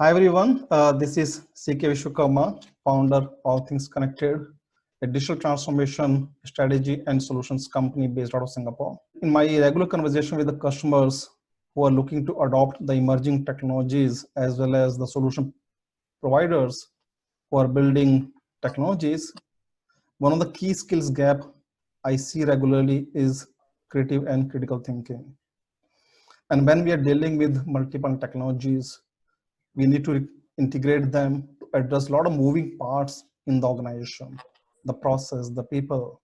Hi everyone, this is CK Vishwakarma, founder of All Things Connected, a digital transformation strategy and solutions company based out of Singapore. In my regular conversation with the customers who are looking to adopt the emerging technologies as well as the solution providers who are building technologies, one of the key skills gap I see regularly is creative and critical thinking. And when we are dealing with multiple technologies, we need to integrate them to address a lot of moving parts in the organization, the process, the people.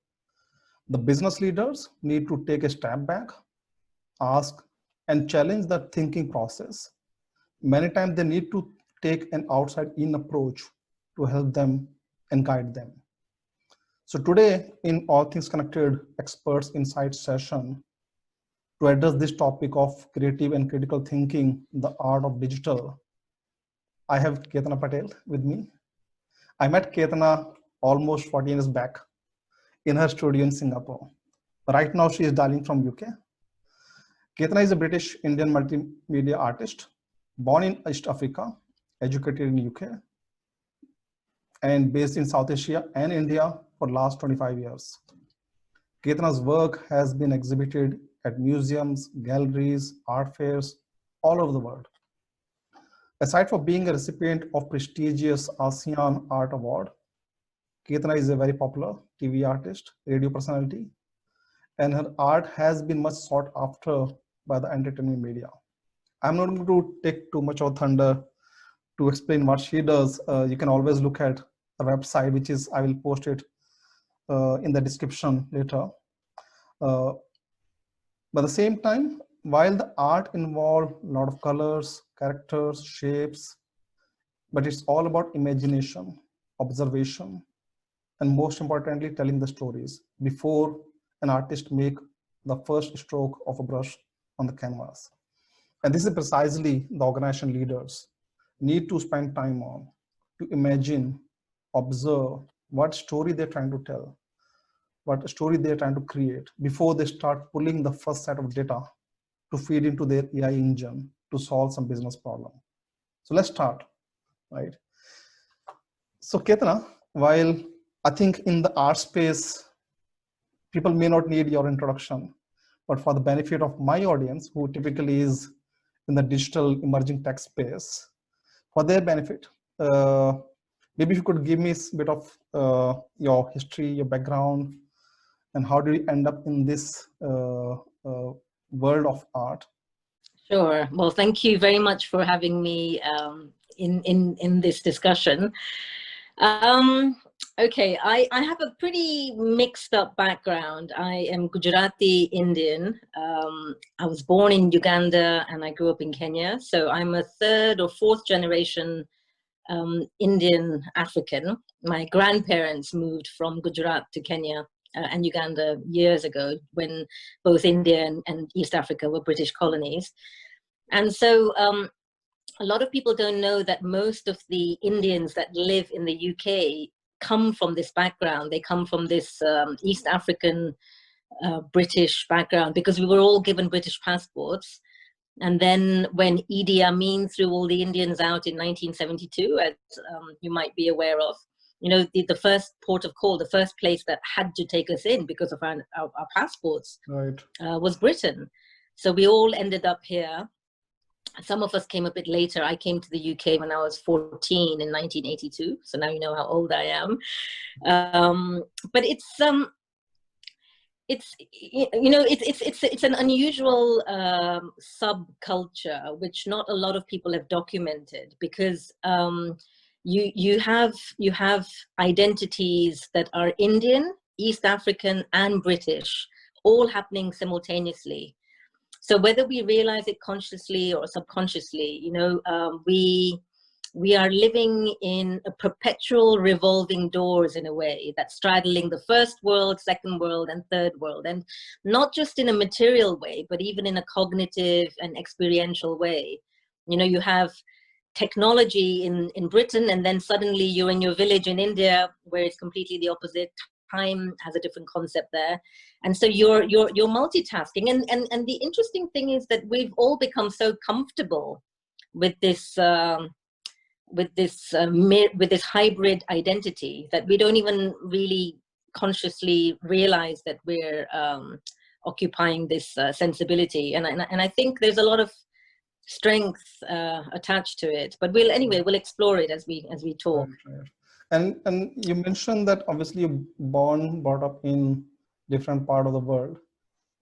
The business leaders need to take a step back, ask, and challenge the thinking process. Many times they need to take an outside-in approach to help them and guide them. So today in All Things Connected Experts Insight session, to address this topic of creative and critical thinking, the art of digital, I have Ketna Patel with me. I met Ketna almost 14 years back in her studio in Singapore. Right now she is dialing from UK. Ketna is a British Indian multimedia artist, born in East Africa, educated in UK, and based in South Asia and India for the last 25 years. Ketna's work has been exhibited at museums, galleries, art fairs all over the world. Aside from being a recipient of prestigious ASEAN Art Award, Ketna is a very popular TV artist, radio personality, and her art has been much sought after by the entertainment media. I'm not going to take too much of thunder to explain what she does. You can always look at her website, which is, I will post it in the description later. But at the same time, while the art involves a lot of colors, characters, shapes, but it's all about imagination, observation, and most importantly, telling the stories before an artist make the first stroke of a brush on the canvas. And this is precisely the organization leaders need to spend time on, to imagine, observe what story they're trying to tell, what story they're trying to create before they start pulling the first set of data to feed into their AI engine to solve some business problem. So let's start, right? So Ketna, while I think in the art space, people may not need your introduction, but for the benefit of my audience, who typically is in the digital emerging tech space, for their benefit, maybe if you could give me a bit of your history, your background, and how did you end up in this world of art? Sure. Well, thank you very much for having me in this discussion. Okay, I have a pretty mixed up background. I am Gujarati Indian. I was born in Uganda and I grew up in Kenya. So I'm a third or fourth generation Indian African. My grandparents moved from Gujarat to Kenya and Uganda years ago when both India and East Africa were British colonies. And so a lot of people don't know that most of the Indians that live in the UK come from this background. They come from this East African British background because we were all given British passports. And then when Idi Amin threw all the Indians out in 1972, as you might be aware of, you know, the first port of call, the first place that had to take us in because of our passports, right, was Britain. So we all ended up here. Some of us came a bit later. I came to the UK when I was 14 in 1982. So now you know how old I am. But it's an unusual subculture which not a lot of people have documented because you have identities that are Indian, East African, and British, all happening simultaneously. So whether we realize it consciously or subconsciously, you know, we are living in a perpetual revolving doors in a way that's straddling the first world, second world, and third world, and not just in a material way, but even in a cognitive and experiential way. You know, you have technology in Britain, and then suddenly you're in your village in India, where it's completely the opposite. Time has a different concept there, and so you're multitasking. And the interesting thing is that we've all become so comfortable with this with this with this hybrid identity that we don't even really consciously realize that we're occupying this sensibility, and I think there's a lot of strength attached to it. But we'll explore it as we talk. Right. And you mentioned that obviously you're brought up in different part of the world,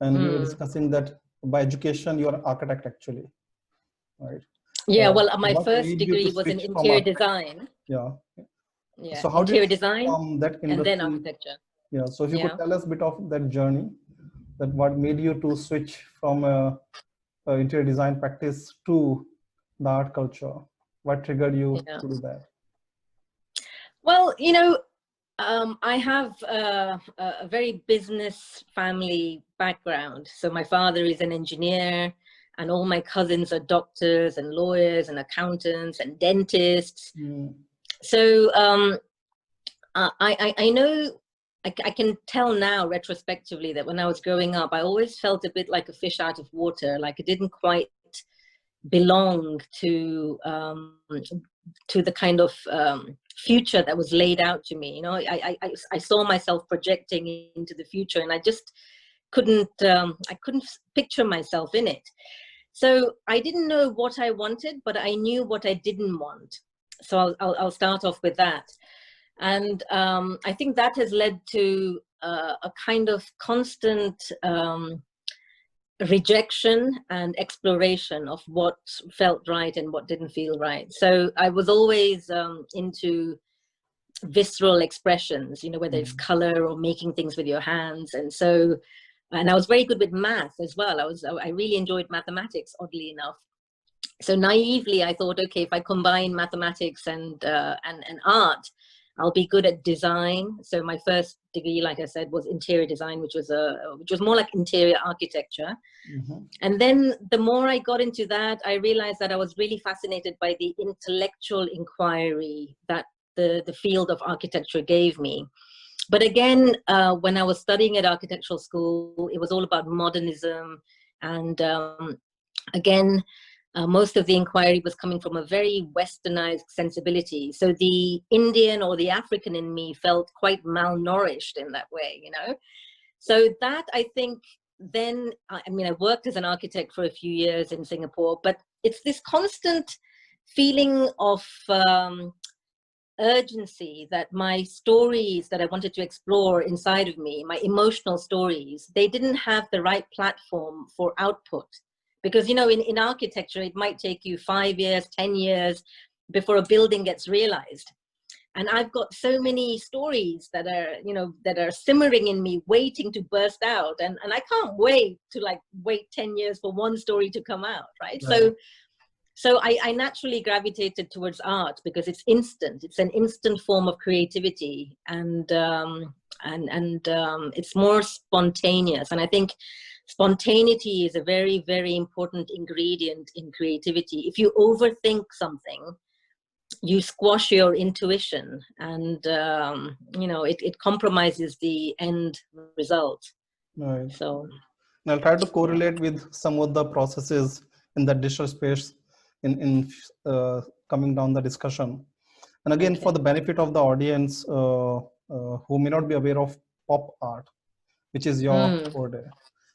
and we were discussing that by education you're an architect actually, right? Yeah, well, my What first made you to degree was in switch from interior design. Yeah. Yeah, So how did interior you design from that and then industry? architecture. Yeah. So if you Yeah. could tell us a bit of that journey, that what made you to switch from a interior design practice to the art culture? What triggered you to do that? Well, I have a very business family background. So my father is an engineer, and all my cousins are doctors and lawyers and accountants and dentists. So I know, I can tell now retrospectively that when I was growing up, I always felt a bit like a fish out of water, like it didn't quite belong to the kind of future that was laid out to me. I saw myself projecting into the future, and I just couldn't picture myself in it. So I didn't know what I wanted, but I knew what I didn't want. So I'll start off with that. And I think that has led to a kind of constant rejection and exploration of what felt right and what didn't feel right. So I was always into visceral expressions, whether it's color or making things with your hands. And I was very good with math as well. I really enjoyed mathematics, oddly enough. So naively, I thought, okay, if I combine mathematics and art, I'll be good at design. So my first degree, like I said, was interior design, which was more like interior architecture. And then the more I got into that, I realized that I was really fascinated by the intellectual inquiry that the field of architecture gave me. But again, when I was studying at architectural school, it was all about modernism. And again, most of the inquiry was coming from a very westernized sensibility. So the Indian or the African in me felt quite malnourished in that way, So that, I think, then, I worked as an architect for a few years in Singapore, but it's this constant feeling of urgency that my stories that I wanted to explore inside of me, my emotional stories, they didn't have the right platform for output. Because, in architecture, it might take you 5 years, 10 years before a building gets realized. And I've got so many stories that are simmering in me, waiting to burst out. And I can't wait to wait 10 years for one story to come out, right? So I naturally gravitated towards art because it's instant. It's an instant form of creativity, and it's more spontaneous. And I think spontaneity is a very, very important ingredient in creativity. If you overthink something, you squash your intuition, and it compromises the end result. Right. So I'll try to correlate with some of the processes in the digital space in coming down the discussion. And again, for the benefit of the audience who may not be aware of pop art, which is your forte.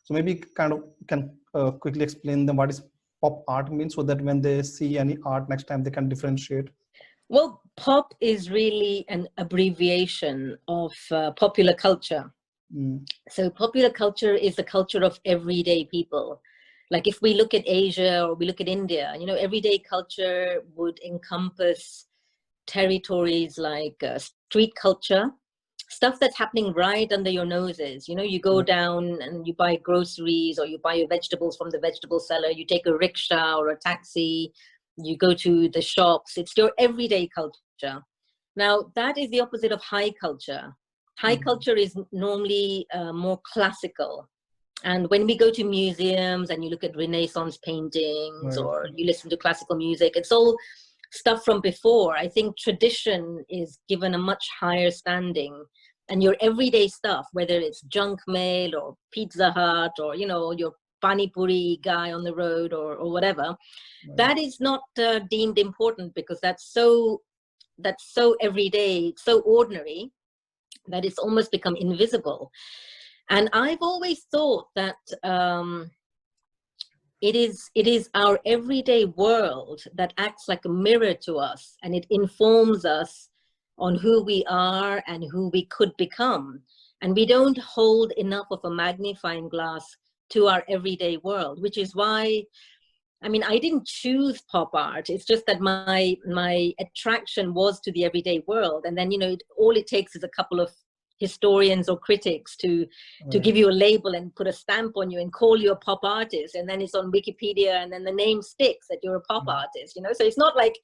So maybe kind of can quickly explain them what is pop art means, so that when they see any art next time, they can differentiate. Well, pop is really an abbreviation of popular culture. So popular culture is the culture of everyday people. Like if we look at Asia or we look at India, everyday culture would encompass territories like street culture, stuff that's happening right under your noses. You go down and you buy groceries, or you buy your vegetables from the vegetable seller, you take a rickshaw or a taxi, you go to the shops. It's your everyday culture. Now, that is the opposite of high culture. High culture is normally more classical. And when we go to museums and you look at Renaissance paintings, or you listen to classical music, it's all stuff from before. I think tradition is given a much higher standing. And your everyday stuff, whether it's junk mail or Pizza Hut or, your pani puri guy on the road or whatever. Right. That is not deemed important because that's so everyday, so ordinary, that it's almost become invisible. And I've always thought that it is our everyday world that acts like a mirror to us, and it informs us on who we are and who we could become. And we don't hold enough of a magnifying glass to our everyday world, which is why, I mean, I didn't choose pop art. It's just that my attraction was to the everyday world. And then, you know, all it takes is a couple of historians or critics to give you a label and put a stamp on you and call you a pop artist. And then it's on Wikipedia, and then the name sticks that you're a pop artist, you know? So it's not like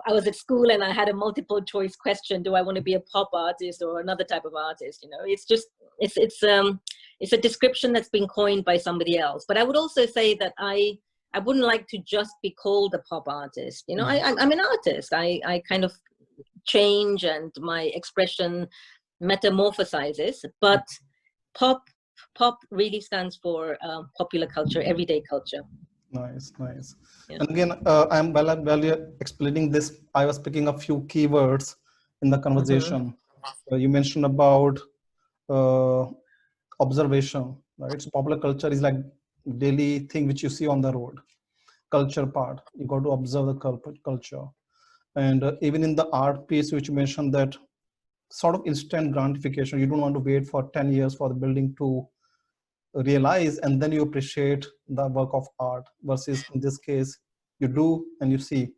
I was at school and I had a multiple choice question: do I want to be a pop artist or another type of artist? You know, it's just, it's a description that's been coined by somebody else. But I would also say that I wouldn't like to just be called a pop artist. You know, I'm an artist. I kind of change, and my expression metamorphosizes. But pop really stands for popular culture, everyday culture. Nice, nice. Yeah. And again, while you're explaining this, I was picking a few keywords in the conversation. You mentioned about observation, right? So popular culture is like daily thing which you see on the road. Culture part, you got to observe the culture. And even in the art piece, which you mentioned, that sort of instant gratification, you don't want to wait for 10 years for the building to realize, and then you appreciate the work of art, versus in this case, you do and you see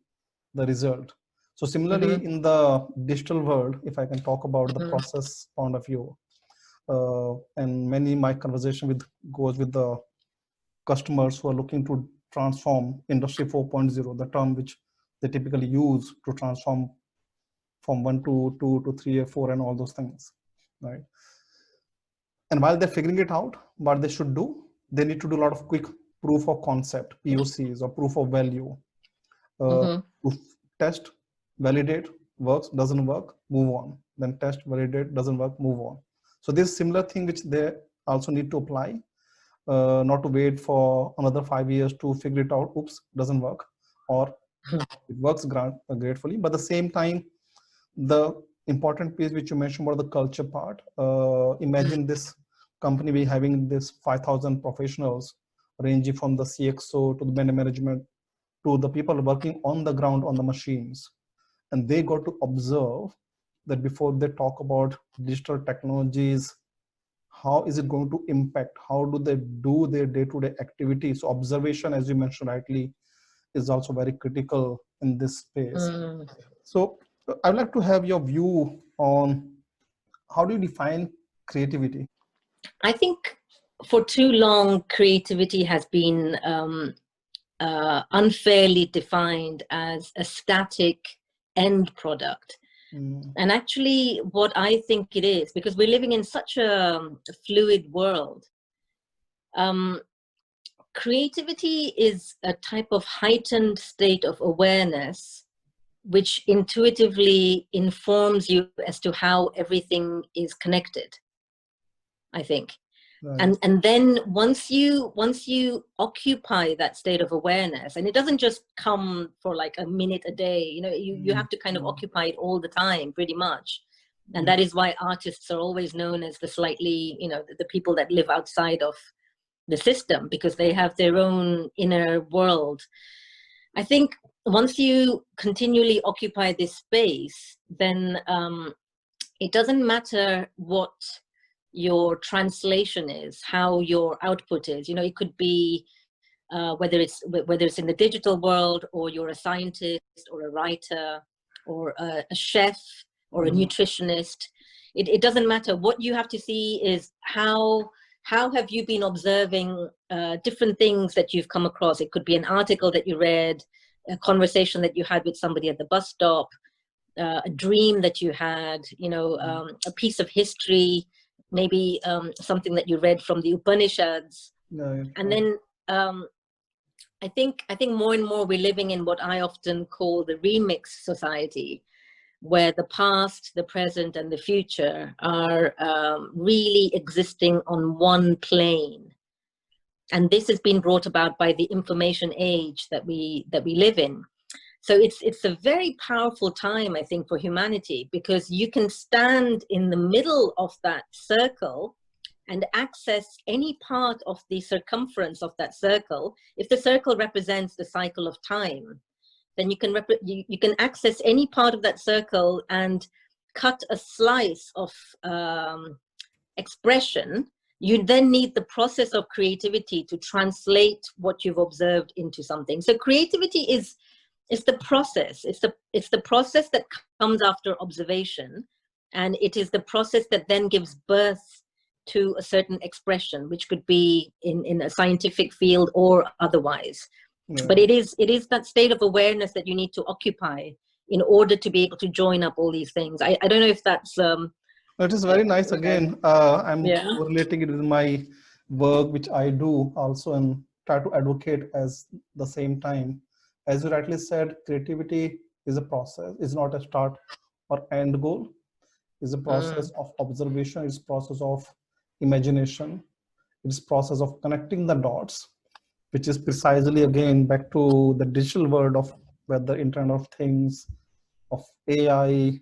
the result. So similarly, in the digital world, if I can talk about the process point of view, and many my conversation with goes with the customers who are looking to transform industry 4.0, the term which they typically use to transform from 1 to 2 to 3 or 4 and all those things, right? And while they're figuring it out, what they should do, they need to do a lot of quick proof of concept, POCs, or proof of value. To test, validate, works, doesn't work, move on. Then test, validate, doesn't work, move on. So this similar thing which they also need to apply, not to wait for another 5 years to figure it out. Oops, doesn't work, or it works gratefully. But at the same time, the important piece which you mentioned about the culture part, imagine this company be having this 5,000 professionals, ranging from the CXO to the vendor management to the people working on the ground on the machines. And they got to observe that before they talk about digital technologies, how is it going to impact? How do they do their day-to-day activities? So observation, as you mentioned rightly, is also very critical in this space. So I'd like to have your view on how do you define creativity? I think for too long, creativity has been unfairly defined as a static end product. And actually, what I think it is, because we're living in such a fluid world, creativity is a type of heightened state of awareness which intuitively informs you as to how everything is connected, I think. Right. And then once you occupy that state of awareness, and it doesn't just come for like a minute a day, you know, you have to kind of occupy it all the time, pretty much. And that is why artists are always known as the slightly, you know, the people that live outside of the system, because they have their own inner world. I think once you continually occupy this space, then it doesn't matter what your translation is, how your output is. You know, it could be whether it's in the digital world, or you're a scientist or a writer or a chef or a nutritionist. It doesn't matter. What you have to see is how have you been observing different things that you've come across. It could be an article that you read, a conversation that you had with somebody at the bus stop, a dream that you had, you know, a piece of history, maybe something that you read from the Upanishads. And then I think more and more we're living in what I often call the remix society, where the past, the present, and the future are really existing on one plane. And this has been brought about by the information age that we live in. So it's a very powerful time, I think, for humanity, because you can stand in the middle of that circle and access any part of the circumference of that circle. If the circle represents the cycle of time, then you can access any part of that circle and cut a slice of expression. You then need the process of creativity to translate what you've observed into something. So creativity is the process. It's the process that comes after observation, and it is the process that then gives birth to a certain expression, which could be in a scientific field or otherwise. Yeah. But it is that state of awareness that you need to occupy in order to be able to join up all these things. I don't know if that's it is very nice. Again, I'm correlating it with my work, which I do also, and try to advocate as the same time. As you rightly said, creativity is a process. It's not a start or end goal. It's a process of observation. It's a process of imagination. It's a process of connecting the dots, which is precisely, again, back to the digital world of whether Internet of Things, of AI,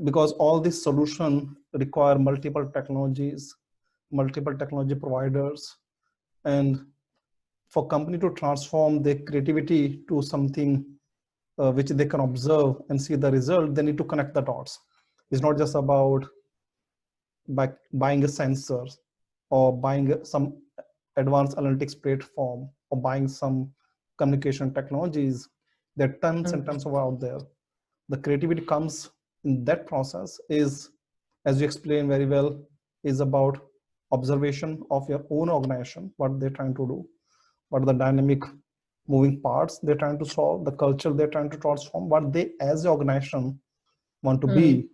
because all these solutions require multiple technologies, multiple technology providers, and for company to transform their creativity to something which they can observe and see the result, they need to connect the dots. It's not just about buying a sensor or buying some advanced analytics platform or buying some communication technologies. There are tons and tons of out there. The creativity comes in that process is, as you explained very well, is about observation of your own organization, what they're trying to do, what are the dynamic moving parts they're trying to solve, the culture they're trying to transform, what they as the organization want to be,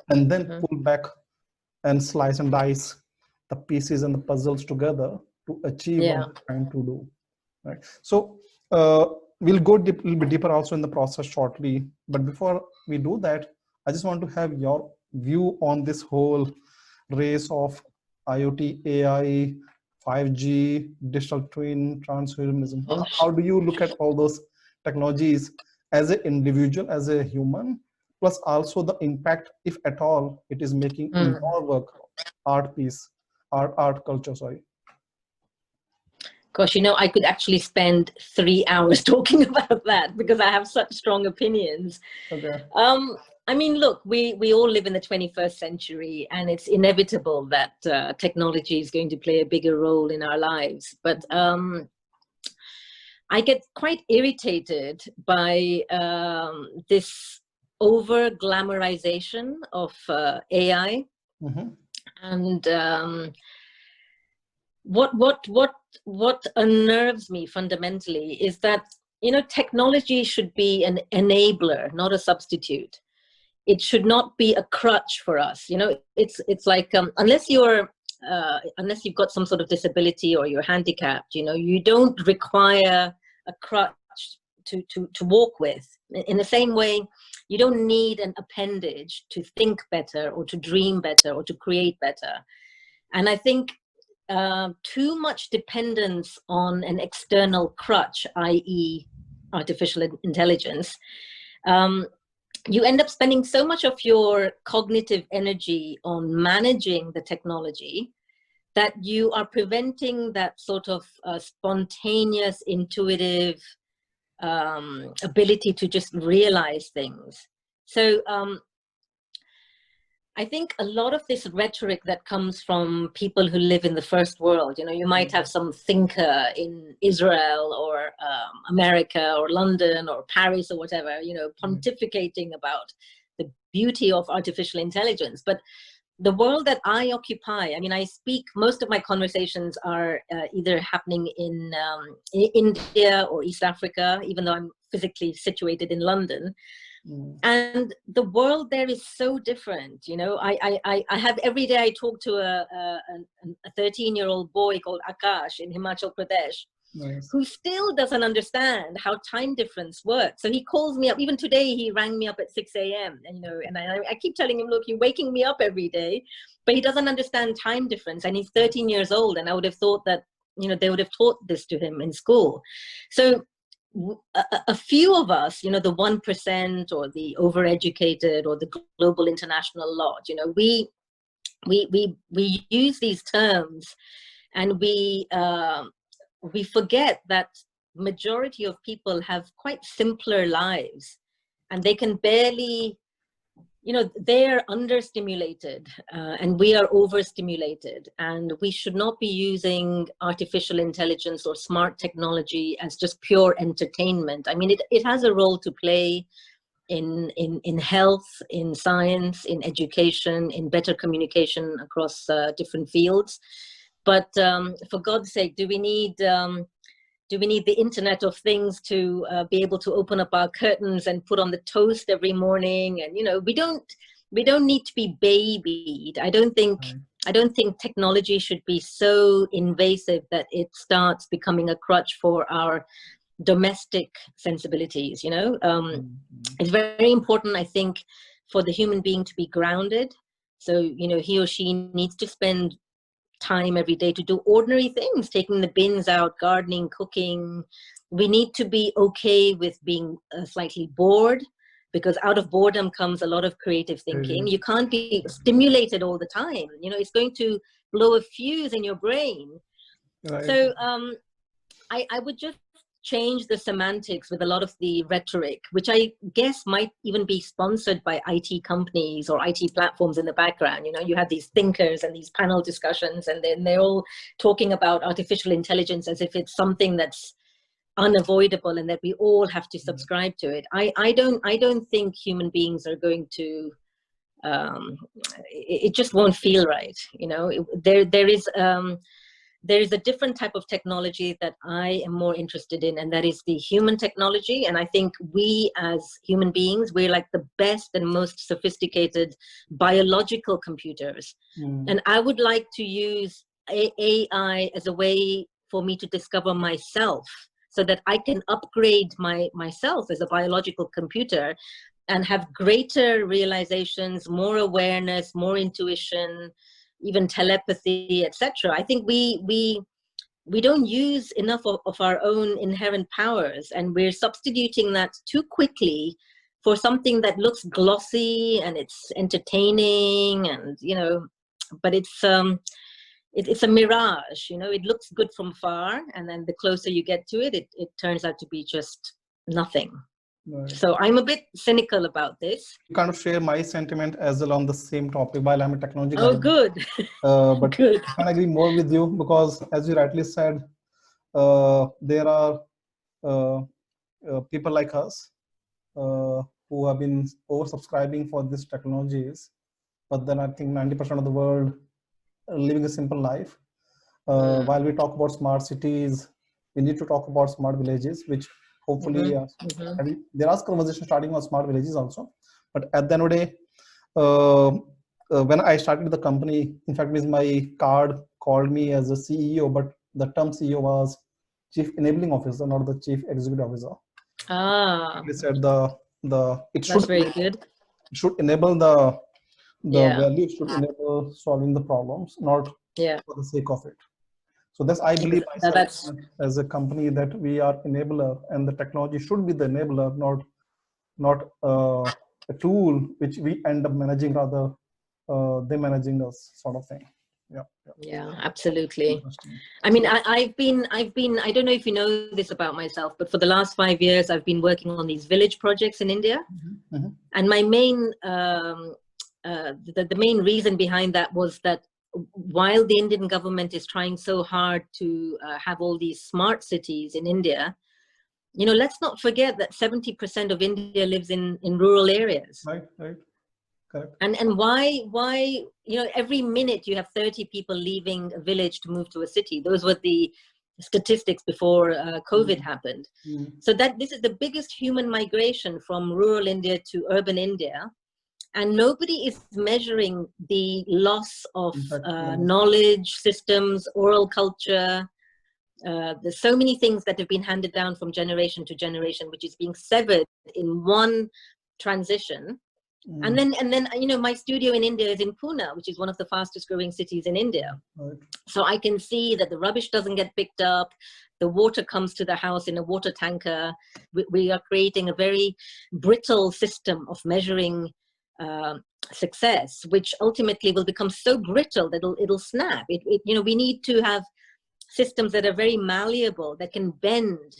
and then pull back and slice and dice the pieces and the puzzles together to achieve what they're trying to do. Right. So we'll go a little bit deeper also in the process shortly. But before we do that, I just want to have your view on this whole race of IoT, AI, 5G, digital twin, transhumanism. How do you look at all those technologies as an individual, as a human, plus also the impact, if at all, it is making in your work, art piece, art culture, sorry. Gosh, I could actually spend 3 hours talking about that because I have such strong opinions. Okay. I mean, look, we all live in the 21st century, and it's inevitable that technology is going to play a bigger role in our lives. But I get quite irritated by this over-glamorization of AI. And what unnerves me fundamentally is that, technology should be an enabler, not a substitute. It should not be a crutch for us. It's like, unless you've got some sort of disability or you're handicapped, you don't require a crutch to walk with. In the same way, you don't need an appendage to think better or to dream better or to create better. And I think too much dependence on an external crutch, i.e. artificial intelligence, you end up spending so much of your cognitive energy on managing the technology that you are preventing that sort of spontaneous, intuitive ability to just realize things. So I think a lot of this rhetoric that comes from people who live in the first world, you might have some thinker in Israel or America or London or Paris or whatever, pontificating about the beauty of artificial intelligence. But the world that I occupy, I mean, most of my conversations are either happening in India or East Africa, even though I'm physically situated in London. And the world there is so different. I have every day I talk to a 13-year-old boy called Akash in Himachal Pradesh, who still doesn't understand how time difference works. So he calls me up. Even today, he rang me up at 6 a.m. And I keep telling him, look, you're waking me up every day, but he doesn't understand time difference. And he's 13 years old. And I would have thought that they would have taught this to him in school. So a few of us, the 1% or the overeducated or the global international lot, we use these terms, and we forget that majority of people have quite simpler lives, and they can barely, they're understimulated, and we are overstimulated, and we should not be using artificial intelligence or smart technology as just pure entertainment. I mean, it has a role to play in health, in science, in education, in better communication across different fields. But for God's sake, do we need the Internet of Things to be able to open up our curtains and put on the toast every morning? And we don't need to be babied. I don't think technology should be so invasive that it starts becoming a crutch for our domestic sensibilities. It's very important, I think, for the human being to be grounded. So he or she needs to spend time every day to do ordinary things, taking the bins out, gardening, cooking. We need to be okay with being slightly bored, because out of boredom comes a lot of creative thinking. You can't be stimulated all the time. It's going to blow a fuse in your brain. Right. So I would just change the semantics with a lot of the rhetoric, which I guess might even be sponsored by IT companies or IT platforms in the background. You have these thinkers and these panel discussions, and then they're all talking about artificial intelligence as if it's something that's unavoidable and that we all have to subscribe to it. I don't think human beings are going to, it just won't feel right. There is a different type of technology that I am more interested in, and that is the human technology. And I think we as human beings, we're like the best and most sophisticated biological computers. And I would like to use AI as a way for me to discover myself, so that I can upgrade myself as a biological computer and have greater realizations, more awareness, more intuition, even telepathy, etc. I think we don't use enough of our own inherent powers, and we're substituting that too quickly for something that looks glossy and it's entertaining, and but it's a mirage. It looks good from far, and then the closer you get to it, it turns out to be just nothing. Right. So I'm a bit cynical about this. You kind of share my sentiment as well on the same topic, while I'm a technology guy. Oh, good. But good. I can agree more with you, because as you rightly said, there are people like us who have been oversubscribing for these technologies, but then I think 90% of the world are living a simple life. While we talk about smart cities, we need to talk about smart villages, which hopefully there are conversations starting on smart villages also. But at the end of the day, when I started the company, in fact, my card called me as a CEO, but the term CEO was Chief Enabling Officer, not the Chief Executive Officer. They said that's very good. It should enable the value, should enable solving the problems, not for the sake of it. So that's, I believe myself, as a company, that we are enabler, and the technology should be the enabler, not a tool which we end up managing, rather they managing us, sort of thing. Yeah, absolutely. I mean, I've been, I don't know if you know this about myself, but for the last 5 years, I've been working on these village projects in India. And my main, the main reason behind that was that while the Indian government is trying so hard to have all these smart cities in India, let's not forget that 70% of India lives in rural areas. Right. Correct. And why, every minute you have 30 people leaving a village to move to a city. Those were the statistics before COVID happened. So that this is the biggest human migration from rural India to urban India. And nobody is measuring the loss of knowledge, systems, oral culture. There's so many things that have been handed down from generation to generation, which is being severed in one transition. And then, you know, my studio in India is in Pune, which is one of the fastest growing cities in India. Right. So I can see that the rubbish doesn't get picked up. The water comes to the house in a water tanker. We are creating a very brittle system of measuring success, which ultimately will become so brittle that it'll snap. You know, we need to have systems that are very malleable, that can bend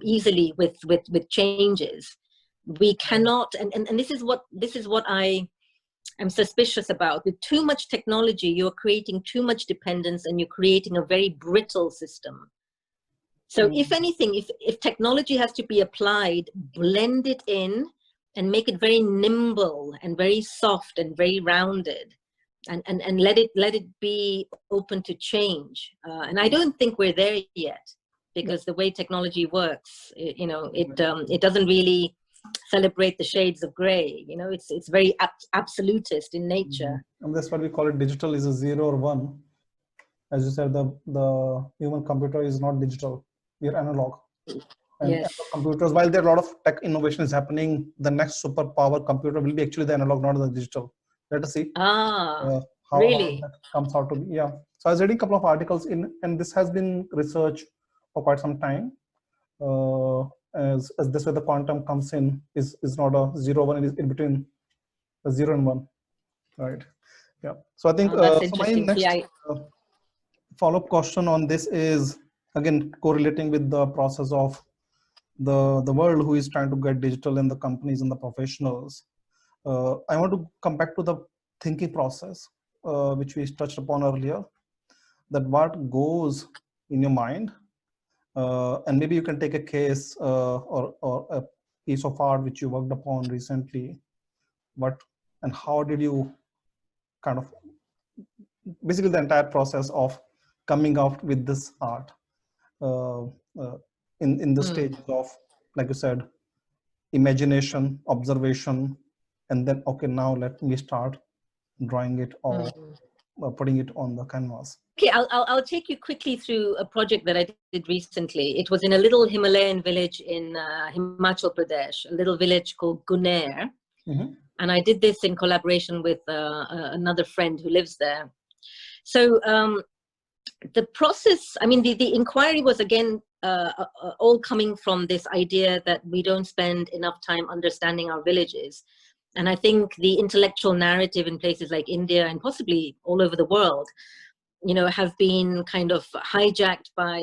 easily with changes. We cannot, and this is what I am suspicious about. With too much technology, you're creating too much dependence, and you're creating a very brittle system. So if anything, if technology has to be applied, blend it in and make it very nimble and very soft and very rounded, and let it be open to change. And I don't think we're there yet, because the way technology works, you know, it doesn't really celebrate the shades of gray. You know, it's very absolutist in nature. And that's what we call it. Digital is a 0 or 1. As you said, the human computer is not digital. We are analog. And Yes. computers, while there are a lot of tech innovation is happening, the next superpower computer will be actually the analog, not the digital. Let us see how really that comes out to be. Yeah. So I was reading a couple of articles and this has been researched for quite some time. As this way the quantum comes in is not a 0 1, it is in between a 0 and 1, right? Yeah. So I think that's so my interesting. next follow-up question on this is again correlating with the process of the world who is trying to get digital in the companies and the professionals. I want to come back to the thinking process, which we touched upon earlier, that what goes in your mind. And maybe you can take a case or a piece of art which you worked upon recently. What and how did you kind of basically the entire process of coming out with this art in the stages of, like you said, imagination, observation, and then okay, now let me start drawing it or putting it on the canvas. Okay, I'll take you quickly through a project that I did recently. It was in a little Himalayan village in Himachal Pradesh, a little village called Guner. And I did this in collaboration with another friend who lives there. So the process, I mean, the inquiry was again all coming from this idea that we don't spend enough time understanding our villages. And I think the intellectual narrative in places like India and possibly all over the world, you know, have been kind of hijacked by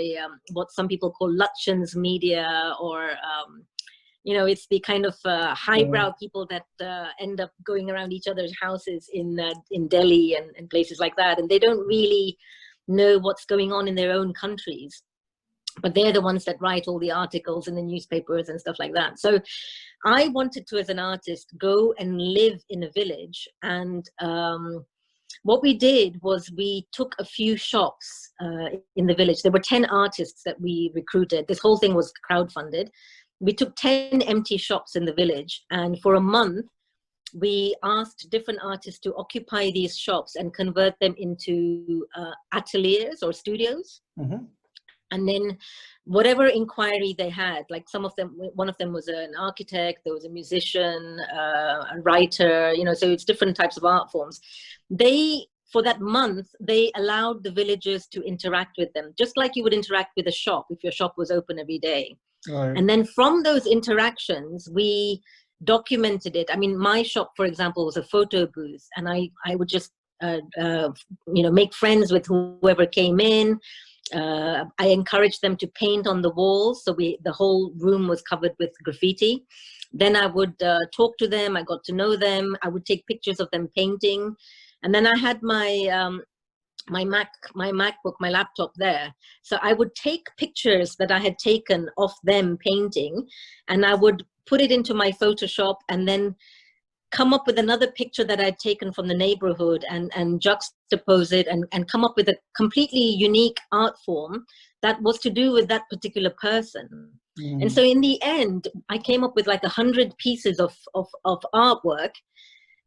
what some people call Lachan's media, or, you know, it's the kind of highbrow people that end up going around each other's houses in Delhi and places like that. And they don't really know what's going on in their own countries, but they're the ones that write all the articles in the newspapers and stuff like that. So I wanted to, as an artist, go and live in a village. And what we did was we took a few shops in the village. There were 10 artists that we recruited. This whole thing was crowdfunded. We took 10 empty shops in the village, and for a month, we asked different artists to occupy these shops and convert them into ateliers or studios. And then whatever inquiry they had, like some of them, one of them was an architect, there was a musician, a writer, you know, so it's different types of art forms. They, for that month, they allowed the villagers to interact with them, just like you would interact with a shop if your shop was open every day. Right. And then from those interactions, we documented it. I mean, my shop, for example, was a photo booth, and I would just, you know, make friends with whoever came in. I encouraged them to paint on the walls, so the whole room was covered with graffiti. Then I would talk to them. I got to know them. I would take pictures of them painting, and then I had my my MacBook, my laptop there. So I would take pictures that I had taken of them painting, and I would put it into my Photoshop, and then come up with another picture that I'd taken from the neighborhood and juxtapose it and come up with a completely unique art form that was to do with that particular person. And so in the end, I came up with like 100 pieces of artwork.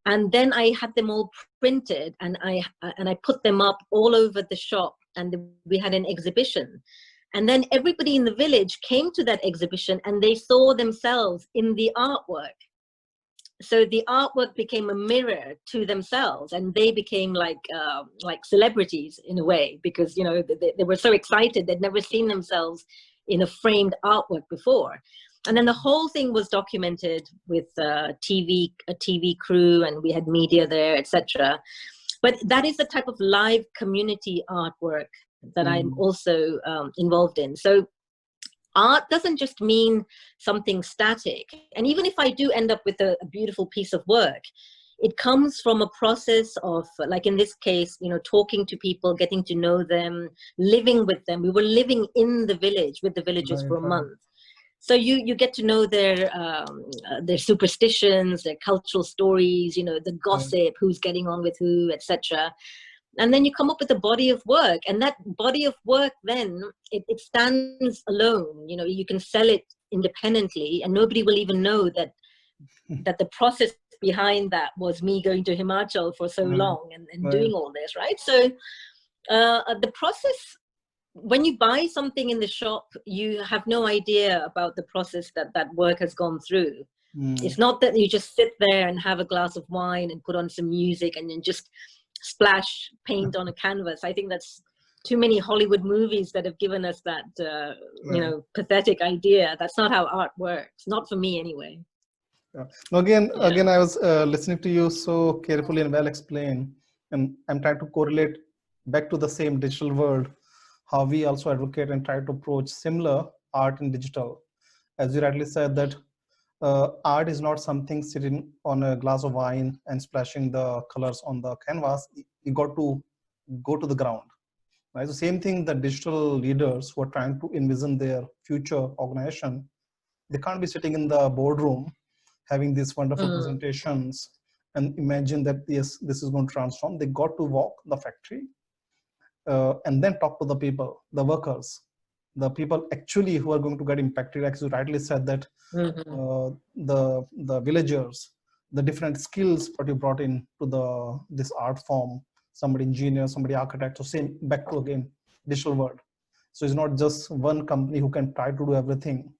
And then I had them all printed, and I put them up all over the shop, and we had an exhibition. And then everybody in the village came to that exhibition, and they saw themselves in the artwork. so the artwork became a mirror to themselves, and they became like celebrities in a way, because, you know, they were so excited. They'd never seen themselves in a framed artwork before. And then the whole thing was documented with a TV crew, and we had media there, etc. But that is the type of live community artwork that I'm also involved in. So art doesn't just mean something static. And even if I do end up with a beautiful piece of work, it comes from a process of, like in this case, you know, talking to people, getting to know them, living with them. We were living in the village with the villagers for a month. So you get to know their superstitions, their cultural stories, you know, the gossip, who's getting on with who, etc. And then you come up with a body of work, and that body of work then it stands alone. You know, you can sell it independently, and nobody will even know that the process behind that was me going to Himachal for so long and doing all this, right? So the process, when you buy something in the shop, you have no idea about the process that work has gone through. It's not that you just sit there and have a glass of wine and put on some music and then just splash paint on a canvas. I think that's too many Hollywood movies that have given us that, you know, pathetic idea. That's not how art works. Not for me anyway. Again, I was listening to you so carefully and well explained, and I'm trying to correlate back to the same digital world, how we also advocate and try to approach similar art in digital. As you rightly said, that art is not something sitting on a glass of wine and splashing the colors on the canvas. You got to go to the ground. Right? The same thing, the digital leaders who are trying to envision their future organization, they can't be sitting in the boardroom having these wonderful presentations and imagine that yes, this is going to transform. They got to walk the factory and then talk to the people, the workers, the people actually who are going to get impacted. As you rightly said, that the villagers, the different skills that you brought in to this art form, somebody engineer, somebody architect, so same back to again digital world. So it's not just one company who can try to do everything.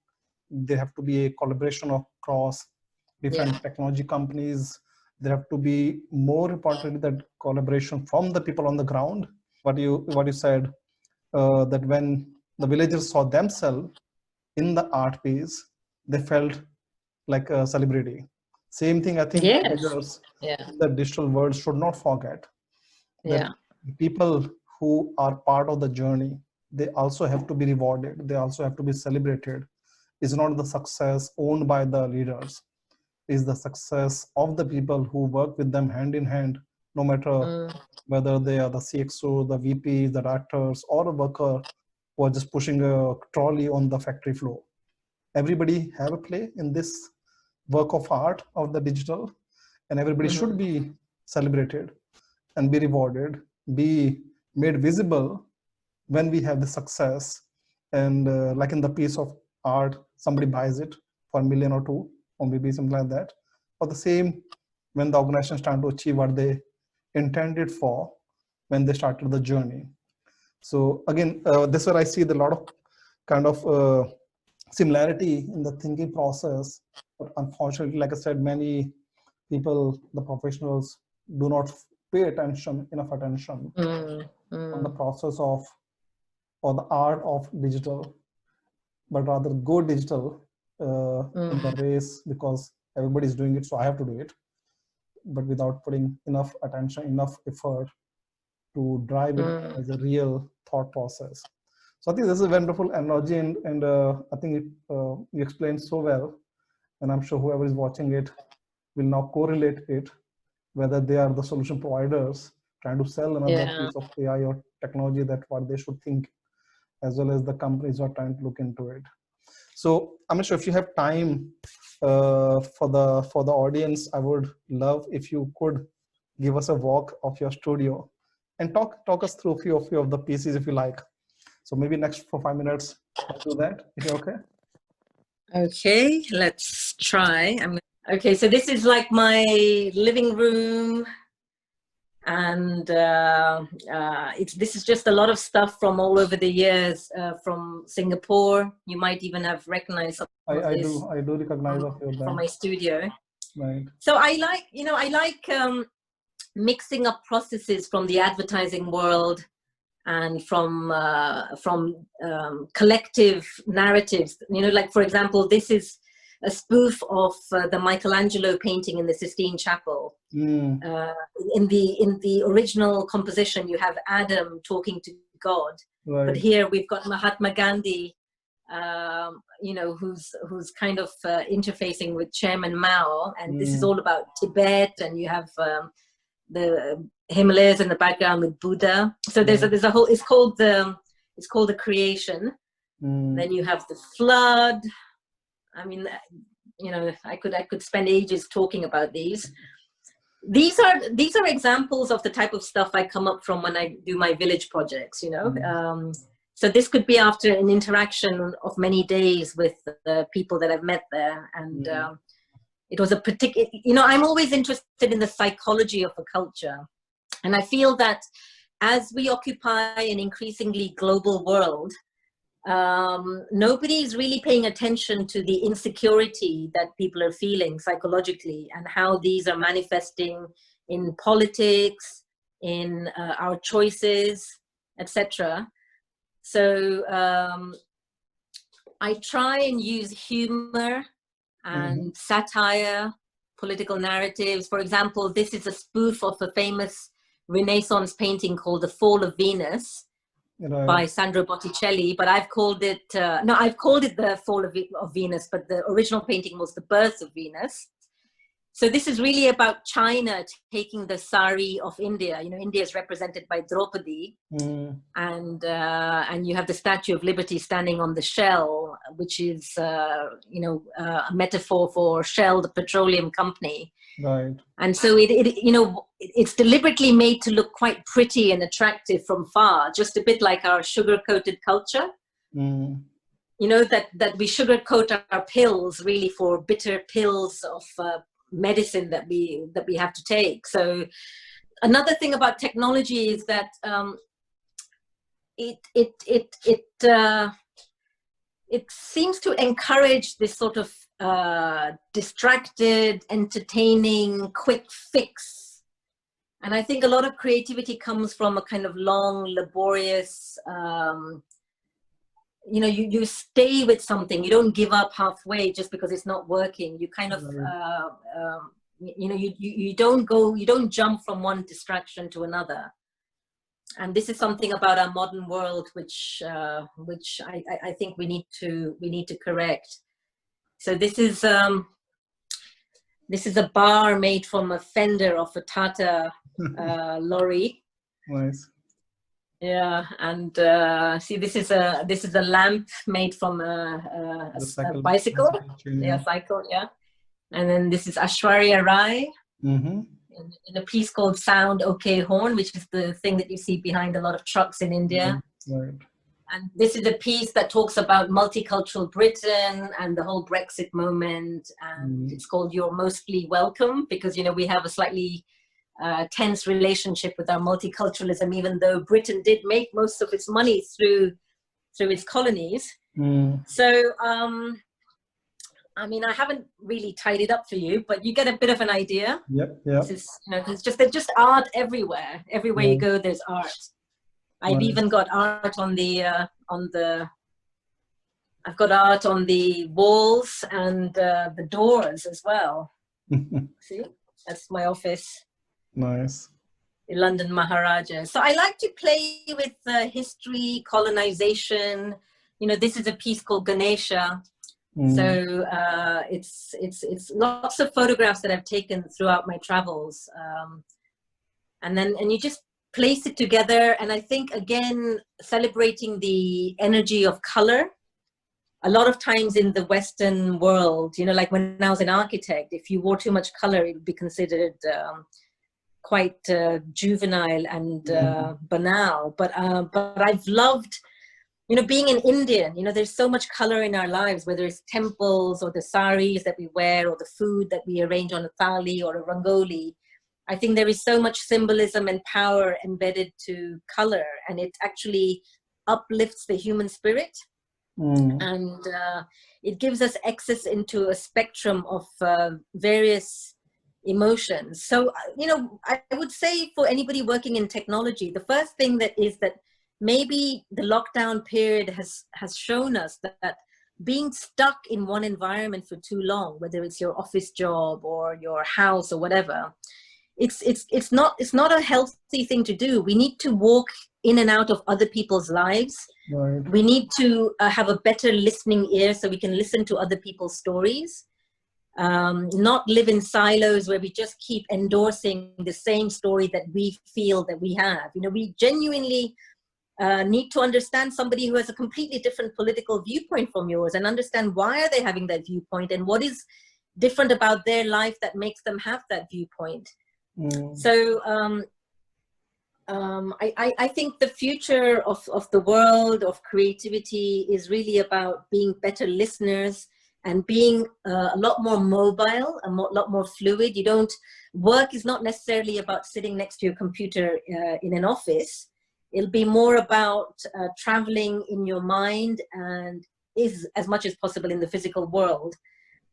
There have to be a collaboration across different technology companies. There have to be, more importantly, that collaboration from the people on the ground. What you said, that when the villagers saw themselves in the art piece, they felt like a celebrity. Same thing, I think, leaders in the digital world should not forget that people who are part of the journey, they also have to be rewarded. They also have to be celebrated. It's not the success owned by the leaders. Is the success of the people who work with them hand in hand, no matter whether they are the CXO, the VPs, the directors, or a worker who are just pushing a trolley on the factory floor. Everybody have a play in this work of art of the digital, and everybody should be celebrated and be rewarded, be made visible when we have the success. And like in the piece of art, somebody buys it for $1 million or $2 million, or maybe something like that. Or the same when the organization is trying to achieve what they intended for when they started the journey. So again, this is where I see a lot of kind of similarity in the thinking process. But unfortunately, like I said, many people, the professionals, do not pay enough attention on the process of, or the art of digital, but rather go digital in the race because everybody is doing it, so I have to do it, but without putting enough attention, enough effort to drive it as a real thought process. So I think this is a wonderful analogy, and I think you explained so well, and I'm sure whoever is watching it will now correlate it, whether they are the solution providers trying to sell another piece of AI or technology, that what they should think, as well as the companies are trying to look into it. So I'm not sure if you have time for the audience. I would love if you could give us a walk of your studio and talk us through a few of the pieces if you like. So maybe next for 5 minutes, I'll do that. Is it okay? Okay, let's try. Okay, so this is like my living room, and this is just a lot of stuff from all over the years, from Singapore. You might even have recognized some of this. I do recognize of your from my studio. Right. So I like mixing up processes from the advertising world and from collective narratives. Like, for example, this is a spoof of the Michelangelo painting in the Sistine Chapel. Mm. In the original composition, you have Adam talking to God, Right. but here we've got Mahatma Gandhi, who's kind of interfacing with Chairman Mao, and this is all about Tibet, and you have the Himalayas in the background with Buddha. So there's a whole. It's called the creation. Then you have the flood. I mean, I could spend ages talking about these. These are examples of the type of stuff I come up from when I do my village projects. So this could be after an interaction of many days with the people that I've met there, and it was a particular. I'm always interested in the psychology of a culture, and I feel that as we occupy an increasingly global world, nobody's really paying attention to the insecurity that people are feeling psychologically and how these are manifesting in politics, in our choices, etc. So I try and use humor and satire, political narratives. For example, this is a spoof of a famous Renaissance painting called The Fall of Venus, by Sandro Botticelli, but I've called it The Fall of Venus, but the original painting was The Birth of Venus. So this is really about China taking the sari of India. India is represented by Draupadi, and you have the Statue of Liberty standing on the Shell, which is a metaphor for Shell, the petroleum company. Right. And so it's deliberately made to look quite pretty and attractive from far, just a bit like our sugar-coated culture. That we sugar-coat our pills really for bitter pills of medicine that we have to take. So another thing about technology is that it seems to encourage this sort of distracted, entertaining, quick fix. And I think a lot of creativity comes from a kind of long, laborious, you stay with something. You don't give up halfway just because it's not working. You kind of, you don't jump from one distraction to another. And this is something about our modern world, which I think we need to correct. So this is a bar made from a fender of a Tata lorry. Nice. Yeah, and see, this is a lamp made from a bicycle. Cycle. Yeah, and then this is Aishwarya Rai in a piece called Sound OK Horn, which is the thing that you see behind a lot of trucks in India. Right. And this is a piece that talks about multicultural Britain and the whole Brexit moment, and it's called You're Mostly Welcome, because we have a slightly tense relationship with our multiculturalism, even though Britain did make most of its money through its colonies. So I haven't really tied it up for you, but you get a bit of an idea. Yep. There's just art everywhere. Everywhere you go, there's art. I've even got art on the I've got art on the walls and the doors as well. See, that's my office. Nice. The London Maharaja. So I like to play with history, colonization. This is a piece called Ganesha. So it's lots of photographs that I've taken throughout my travels, and you just place it together. And I think, again, celebrating the energy of color. A lot of times in the Western world, like when I was an architect, if you wore too much color, it would be considered quite juvenile and banal. But I've loved, being an Indian. There's so much color in our lives, whether it's temples or the saris that we wear or the food that we arrange on a thali or a rangoli. I think there is so much symbolism and power embedded to color, and it actually uplifts the human spirit. And it gives us access into a spectrum of various emotions. So, I would say for anybody working in technology, the first thing that maybe the lockdown period has shown us that being stuck in one environment for too long, whether it's your office job or your house or whatever, it's not a healthy thing to do. We need to walk in and out of other people's lives. Right. We need to have a better listening ear so we can listen to other people's stories. Not live in silos where we just keep endorsing the same story that we feel that we have. We genuinely need to understand somebody who has a completely different political viewpoint from yours and understand why are they having that viewpoint and what is different about their life that makes them have that viewpoint. So I think the future of the world of creativity is really about being better listeners and being a lot more mobile, lot more fluid. Work is not necessarily about sitting next to your computer in an office. It'll be more about traveling in your mind and is as much as possible in the physical world,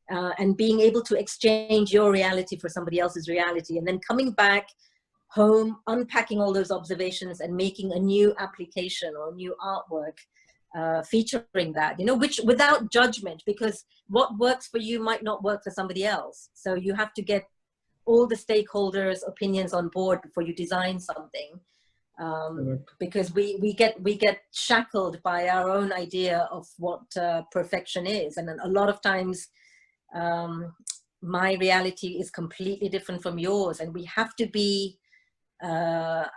and being able to exchange your reality for somebody else's reality, and then coming back home, unpacking all those observations and making a new application or new artwork featuring that, which without judgment, because what works for you might not work for somebody else. So you have to get all the stakeholders' opinions on board before you design something. Because we get shackled by our own idea of what perfection is, and a lot of times my reality is completely different from yours, and we have to be I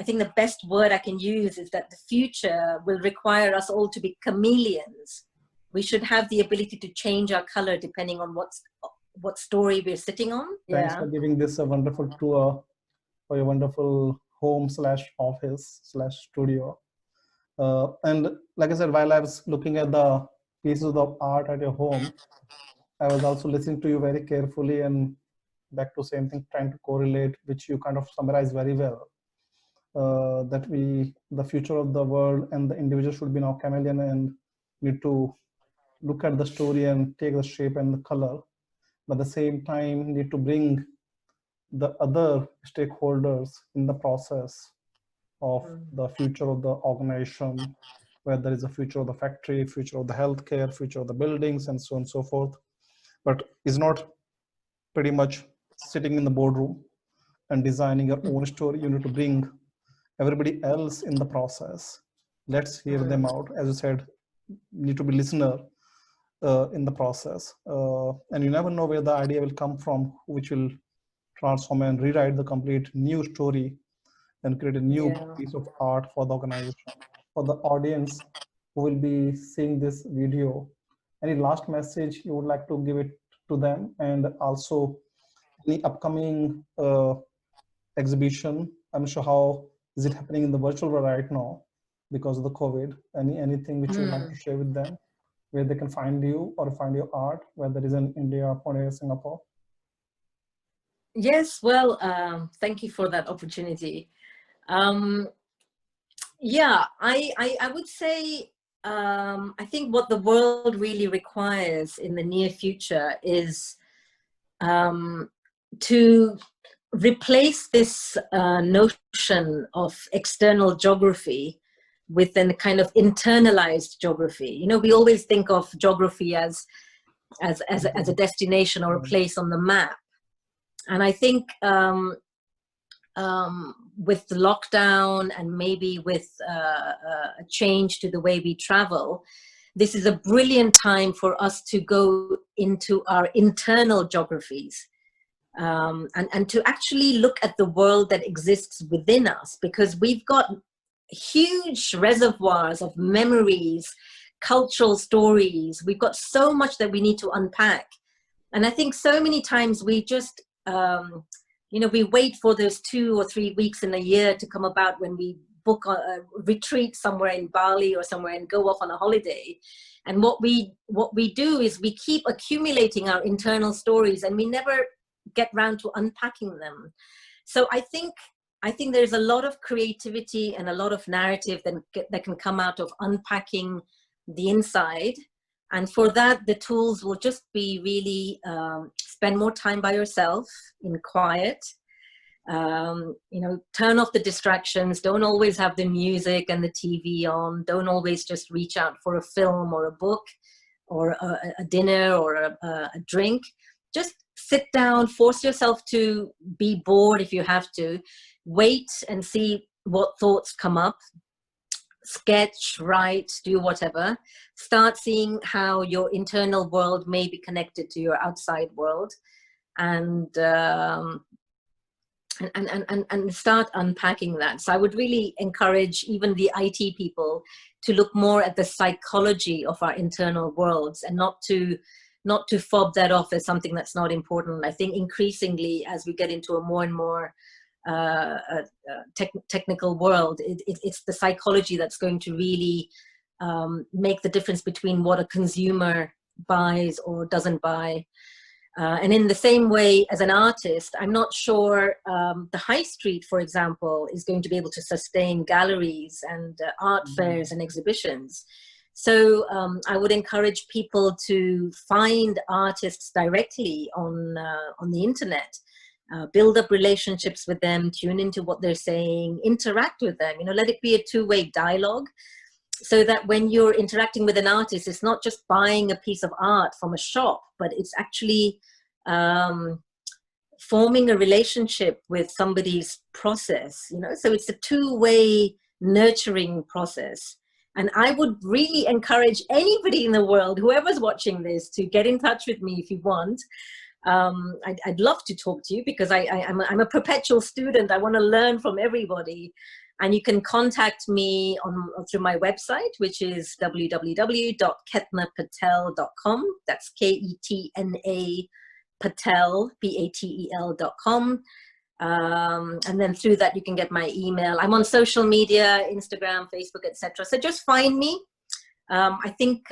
think the best word I can use is that the future will require us all to be chameleons. We should have the ability to change our color depending on what story we're sitting on. Thanks for giving this a wonderful tour for your wonderful home / office / studio. And like I said, while I was looking at the pieces of art at your home, I was also listening to you very carefully, and back to same thing, trying to correlate, which you kind of summarize very well, that the future of the world and the individual should be now chameleon and need to look at the story and take the shape and the color, but at the same time need to bring the other stakeholders in the process of the future of the organization, where there is a future of the factory, future of the healthcare, future of the buildings, and so on and so forth. But is not pretty much sitting in the boardroom and designing your own story. You need to bring everybody else in the process. Let's hear them out. As you said, need to be listener in the process. And you never know where the idea will come from, which will transform and rewrite the complete new story and create a new piece of art for the organization. For the audience who will be seeing this video, any last message you would like to give it to them, and also any upcoming exhibition? I'm sure how is it happening in the virtual world right now because of the COVID. Anything which you would like to share with them, where they can find you or find your art, whether it is in India, Pune, Singapore? Yes, well, thank you for that opportunity. Yeah, I would say I think what the world really requires in the near future is to replace this notion of external geography with a kind of internalized geography. We always think of geography as a destination or a place on the map. And I think with the lockdown and maybe with a change to the way we travel, this is a brilliant time for us to go into our internal geographies and to actually look at the world that exists within us, because we've got huge reservoirs of memories, cultural stories. We've got so much that we need to unpack. And I think so many times we just, we wait for those 2 or 3 weeks in a year to come about when we book a retreat somewhere in Bali or somewhere and go off on a holiday. And what we do is we keep accumulating our internal stories and we never get round to unpacking them. So I think there's a lot of creativity and a lot of narrative that can come out of unpacking the inside. And for that, the tools will just be really spend more time by yourself in quiet. You know, turn off the distractions. Don't always have the music and the TV on. Don't always just reach out for a film or a book or a dinner or a drink. Just sit down, force yourself to be bored if you have to. Wait and see what thoughts come up. Sketch, write, do whatever. Start seeing how your internal world may be connected to your outside world, and start unpacking that. So I would really encourage even the IT people to look more at the psychology of our internal worlds, and not to fob that off as something that's not important. I think increasingly, as we get into a more and more technical world, it's the psychology that's going to really make the difference between what a consumer buys or doesn't buy. And in the same way, as an artist, I'm not sure the high street, for example, is going to be able to sustain galleries and art fairs and exhibitions. So I would encourage people to find artists directly on the internet. Build up relationships with them, tune into what they're saying, interact with them, you know, let it be a two-way dialogue, so that when you're interacting with an artist, it's not just buying a piece of art from a shop, but it's actually forming a relationship with somebody's process, you know, so it's a two-way nurturing process. And I would really encourage anybody in the world, whoever's watching this, to get in touch with me if you want. I'd love to talk to you, because I'm a perpetual student. I want to learn from everybody. And you can contact me through my website, which is www.ketnapatel.com. That's Ketna Patel, Patel.com. And then through that, you can get my email. I'm on social media, Instagram, Facebook, etc. So just find me. I think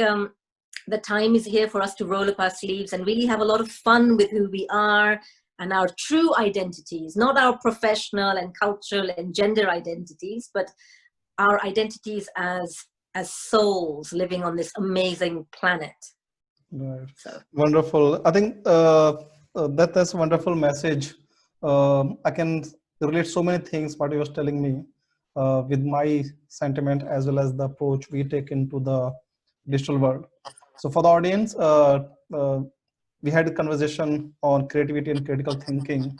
the time is here for us to roll up our sleeves and really have a lot of fun with who we are and our true identities, not our professional and cultural and gender identities, but our identities as souls living on this amazing planet. Right. So. Wonderful. I think that's a wonderful message. I can relate so many things what you was telling me with my sentiment, as well as the approach we take into the digital world. So for the audience, we had a conversation on creativity and critical thinking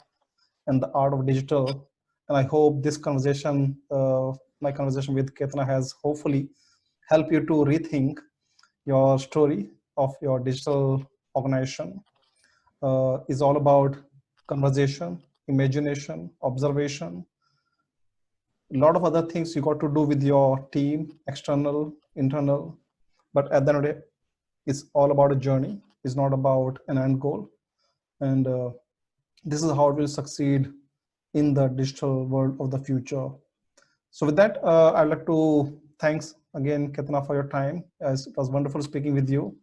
and the art of digital. And I hope this conversation, my conversation with Ketna, has hopefully helped you to rethink your story of your digital organization. Is all about conversation, imagination, observation, a lot of other things you got to do with your team, external, internal. But at the end of the day, it's all about a journey. It's not about an end goal. And this is how it will succeed in the digital world of the future. So with that, I'd like to thanks again, Ketna, for your time. As it was wonderful speaking with you.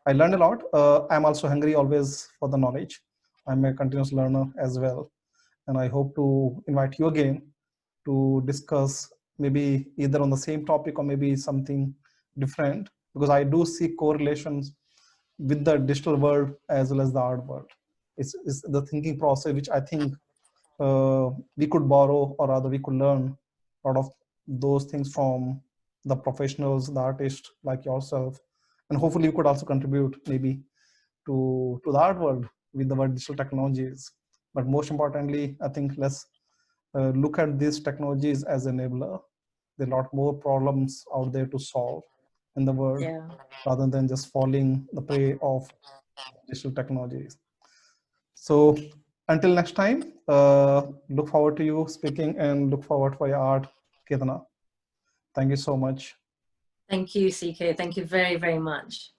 I learned a lot. I'm also hungry always for the knowledge. I'm a continuous learner as well. And I hope to invite you again to discuss maybe either on the same topic or maybe something different, because I do see correlations with the digital world as well as the art world. It's the thinking process, which I think we could borrow, or rather we could learn a lot of those things from the professionals, the artists like yourself. And hopefully you could also contribute maybe to the art world with the word digital technologies. But most importantly, I think let's look at these technologies as enabler. There are a lot more problems out there to solve in the world, Yeah. rather than just falling the prey of digital technologies. So until next time, look forward to you speaking and look forward for your art, Ketna. Thank you so much. Thank you, CK. Thank you very, very much.